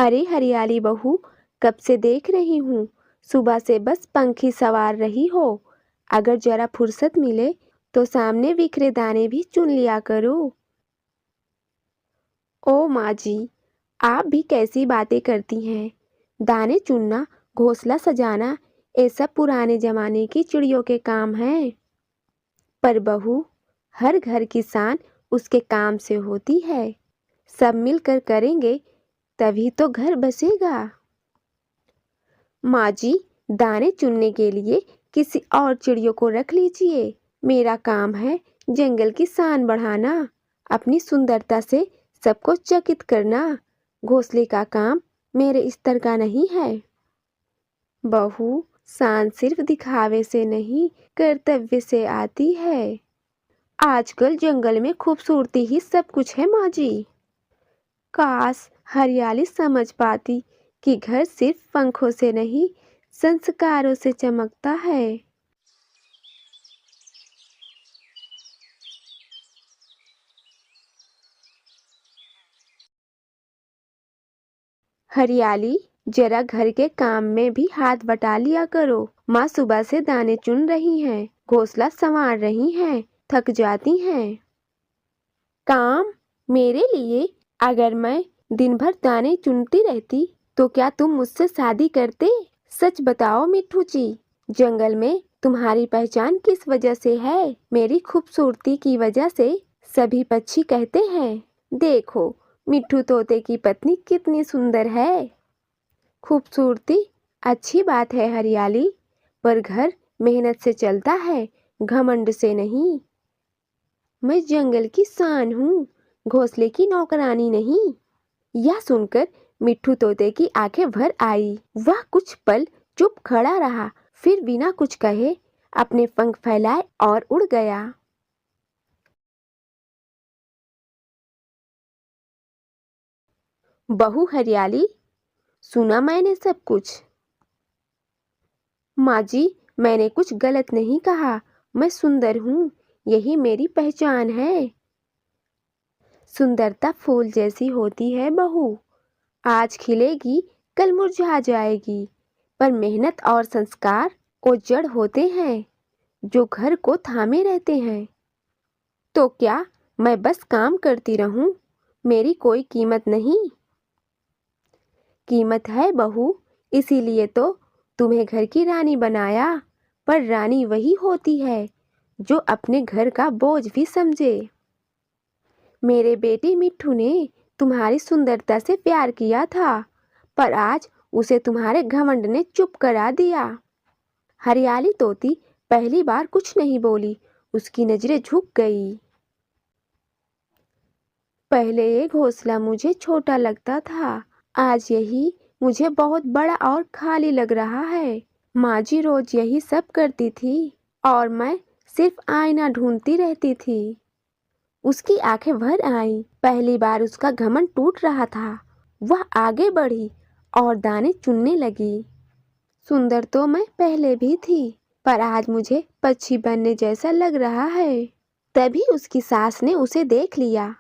अरे हरियाली बहू, कब से देख रही हूँ। सुबह से बस पंखी सवार रही हो। अगर जरा फुर्सत मिले तो सामने बिखरे दाने भी चुन लिया करो। ओ माँ जी, आप भी कैसी बातें करती हैं। दाने चुनना, घोंसला सजाना, ये सब पुराने जमाने की चिड़ियों के काम हैं। पर बहू, हर घर की शान उसके काम से होती है। सब मिलकर करेंगे तभी तो घर बसेगा। माँ जी, दाने चुनने के लिए किसी और चिड़ियों को रख लीजिए। मेरा काम है जंगल की शान बढ़ाना, अपनी सुंदरता से सबको चकित करना। घोंसले का काम मेरे स्तर का नहीं है। बहू, शान सिर्फ दिखावे से नहीं, कर्तव्य से आती है। आजकल जंगल में खूबसूरती ही सब कुछ है माँ जी। काश हरियाली समझ पाती कि घर सिर्फ पंखों से नहीं, संस्कारों से चमकता है। हरियाली, जरा घर के काम में भी हाथ बटा लिया करो। माँ सुबह से दाने चुन रही हैं, घोंसला संवार रही हैं, थक जाती हैं। काम मेरे लिए? अगर मैं दिन भर दाने चुनती रहती तो क्या तुम मुझसे शादी करते? सच बताओ मिट्ठू जी, जंगल में तुम्हारी पहचान किस वजह से है? मेरी खूबसूरती की वजह से। सभी पक्षी कहते हैं, देखो मिट्ठू तोते की पत्नी कितनी सुंदर है। खूबसूरती अच्छी बात है हरियाली, पर घर मेहनत से चलता है, घमंड से नहीं। मैं जंगल की शान हूँ, घोंसले की नौकरानी नहीं। यह सुनकर मिट्ठू तोते की आंखें भर आई। वह कुछ पल चुप खड़ा रहा, फिर बिना कुछ कहे अपने पंख फैलाए और उड़ गया। बहू हरियाली, सुना मैंने सब कुछ। माँ जी, मैंने कुछ गलत नहीं कहा। मैं सुंदर हूँ, यही मेरी पहचान है। सुंदरता फूल जैसी होती है बहू, आज खिलेगी कल मुरझा जाएगी। पर मेहनत और संस्कार वो जड़ होते हैं जो घर को थामे रहते हैं। तो क्या मैं बस काम करती रहूं? मेरी कोई कीमत नहीं? कीमत है बहू, इसीलिए तो तुम्हें घर की रानी बनाया। पर रानी वही होती है जो अपने घर का बोझ भी समझे। मेरे बेटे मिट्ठू ने तुम्हारी सुंदरता से प्यार किया था, पर आज उसे तुम्हारे घमंड ने चुप करा दिया। हरियाली तोती पहली बार कुछ नहीं बोली, उसकी नजरें झुक गई। पहले ये घोंसला मुझे छोटा लगता था, आज यही मुझे बहुत बड़ा और खाली लग रहा है। माँ जी रोज यही सब करती थी और मैं सिर्फ आईना ढूंढती रहती थी। उसकी आंखें भर आईं। पहली बार उसका घमंड टूट रहा था। वह आगे बढ़ी और दाने चुनने लगी। सुंदर तो मैं पहले भी थी, पर आज मुझे पक्षी बनने जैसा लग रहा है। तभी उसकी सास ने उसे देख लिया।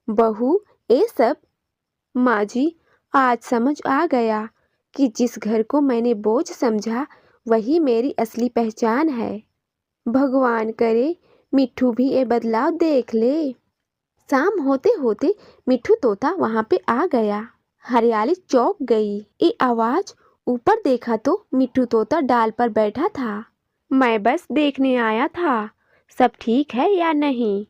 बहू, ये सब? माँ जी, आज समझ आ गया कि जिस घर को मैंने बोझ समझा वही मेरी असली पहचान है। भगवान करे मिट्ठू भी ये बदलाव देख ले। शाम होते होते मिट्ठू तोता वहां पे आ गया। हरियाली चौंक गई। ये आवाज, ऊपर देखा तो मिट्ठू तोता डाल पर बैठा था। मैं बस देखने आया था, सब ठीक है या नहीं।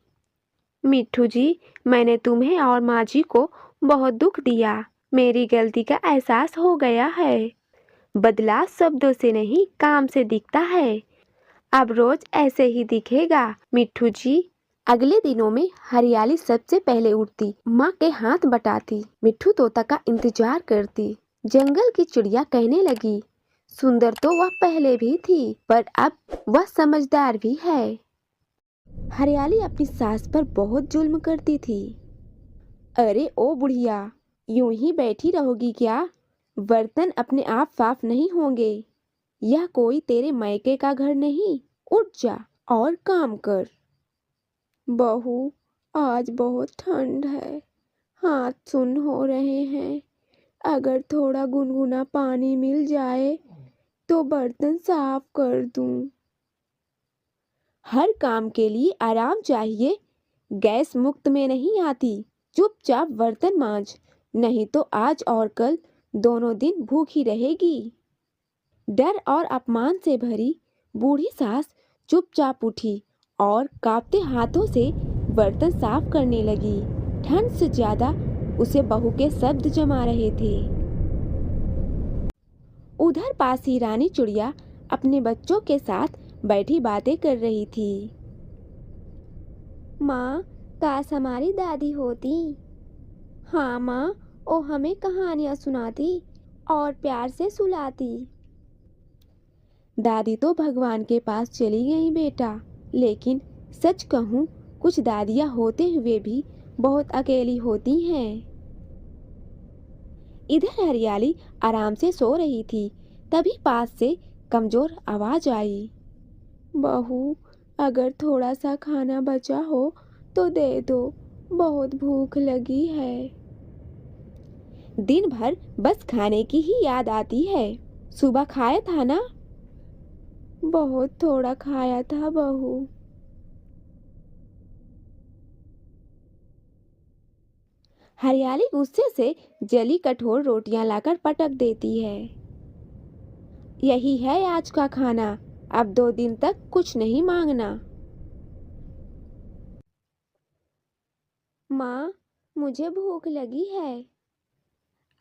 मिट्ठू जी, मैंने तुम्हें और माँ जी को बहुत दुख दिया। मेरी गलती का एहसास हो गया है। बदलाव शब्दों से नहीं, काम से दिखता है। अब रोज ऐसे ही दिखेगा मिट्ठू जी। अगले दिनों में हरियाली सबसे पहले उठती, माँ के हाथ बटाती, मिट्ठू तोता का इंतजार करती। जंगल की चिड़िया कहने लगी, सुंदर तो वह पहले भी थी, पर अब वह समझदार भी है। हरियाली अपनी सास पर बहुत जुल्म करती थी। अरे ओ बुढ़िया, यूं ही बैठी रहोगी क्या? बर्तन अपने आप साफ नहीं होंगे। यह कोई तेरे मायके का घर नहीं, उठ जा और काम कर। बहू, आज बहुत ठंड है, हाथ सुन्न हो रहे हैं। अगर थोड़ा गुनगुना पानी मिल जाए तो बर्तन साफ कर दूं। हर काम के लिए आराम चाहिए, गैस मुफ्त में नहीं आती। चुपचाप बर्तन मांज, नहीं तो आज और कल दोनों दिन भूखी रहेगी। डर और अपमान से भरी बूढ़ी सास चुपचाप उठी और कांपते हाथों से बर्तन साफ करने लगी। ठंड से ज्यादा उसे बहू के शब्द जमा रहे थे। उधर पास ही रानी चिड़िया अपने बच्चों के साथ बैठी बातें कर रही थी। माँ, काश हमारी दादी होती। हाँ माँ, वो हमें कहानियाँ सुनाती और प्यार से सुलाती। दादी तो भगवान के पास चली गई बेटा, लेकिन सच कहूँ कुछ दादियाँ होते हुए भी बहुत अकेली होती हैं। इधर हरियाली आराम से सो रही थी, तभी पास से कमजोर आवाज आई। बहू, अगर थोड़ा सा खाना बचा हो तो दे दो, बहुत भूख लगी है। दिन भर बस खाने की ही याद आती है। सुबह खाया था ना? बहुत थोड़ा खाया था बहू। हरियाली गुस्से से जली कठोर रोटियां लाकर पटक देती है। यही है आज का खाना, अब 2 दिन तक कुछ नहीं मांगना। माँ, मुझे भूख लगी है।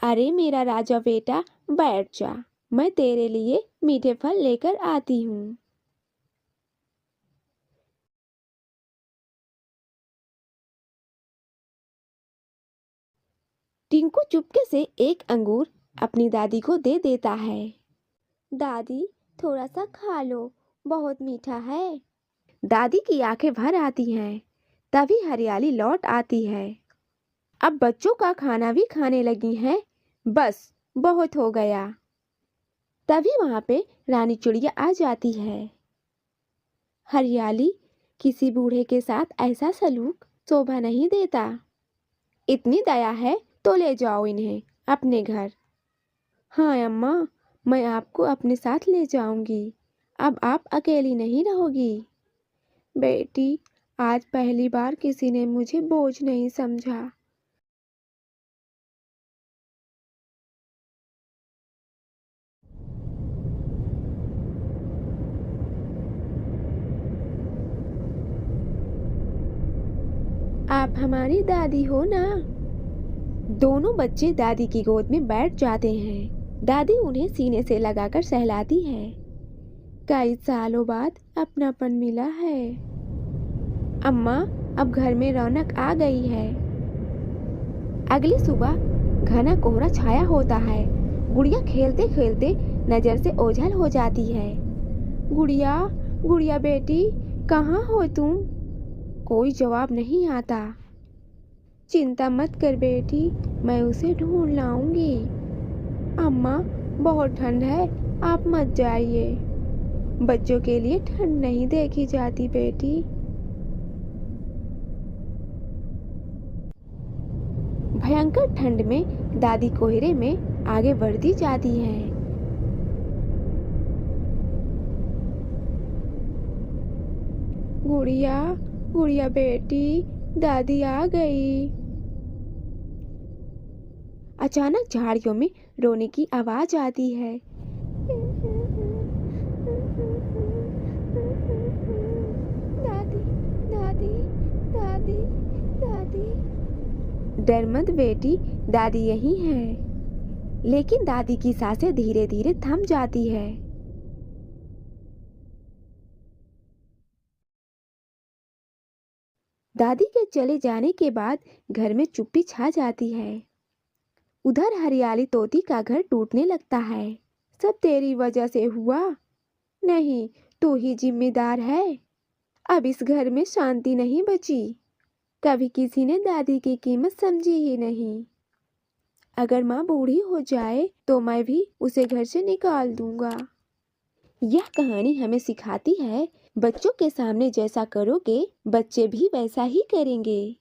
अरे मेरा राजा बेटा, बैठ जा, मैं तेरे लिए मीठे फल लेकर आती हूँ। टिंकू चुपके से एक अंगूर अपनी दादी को दे देता है। दादी, थोड़ा सा खा लो, बहुत मीठा है। दादी की आंखें भर आती हैं। तभी हरियाली लौट आती है। अब बच्चों का खाना भी खाने लगी हैं। बस, बहुत हो गया। तभी वहां पे रानी चिड़िया आ जाती है। हरियाली, किसी बूढ़े के साथ ऐसा सलूक शोभा नहीं देता। इतनी दया है तो ले जाओ इन्हें अपने घर। हाँ अम्मा, मैं आपको अपने साथ ले जाऊंगी। अब आप अकेली नहीं रहोगी। बेटी, आज पहली बार किसी ने मुझे बोझ नहीं समझा। आप हमारी दादी हो ना? दोनों बच्चे दादी की गोद में बैठ जाते हैं। दादी उन्हें सीने से लगाकर सहलाती है। कई सालों बाद अपनापन मिला है। अम्मा, अब घर में रौनक आ गई है। अगली सुबह घना कोहरा छाया होता है। गुड़िया खेलते खेलते नजर से ओझल हो जाती है। गुड़िया, गुड़िया बेटी, कहाँ हो तुम? कोई जवाब नहीं आता। चिंता मत कर बेटी, मैं उसे ढूंढ लाऊंगी। अम्मा, बहुत ठंड है, आप मत जाइए। बच्चों के लिए ठंड नहीं देखी जाती बेटी। भयंकर ठंड में दादी कोहरे में आगे बढ़ती जाती हैं। गुड़िया, गुड़िया बेटी, दादी आ गई। अचानक झाड़ियों में रोने की आवाज आती है। दादी, दादी, दादी, दादी। डर मत बेटी, दादी यही है। लेकिन दादी की सांसें धीरे धीरे थम जाती है। दादी के चले जाने के बाद घर में चुप्पी छा जाती है। उधर हरियाली तोती का घर टूटने लगता है। सब तेरी वजह से हुआ। नहीं, तू ही जिम्मेदार है। अब इस घर में शांति नहीं बची। कभी किसी ने दादी की कीमत समझी ही नहीं। अगर माँ बूढ़ी हो जाए तो मैं भी उसे घर से निकाल दूंगा। यह कहानी हमें सिखाती है, बच्चों के सामने जैसा करोगे, बच्चे भी वैसा ही करेंगे।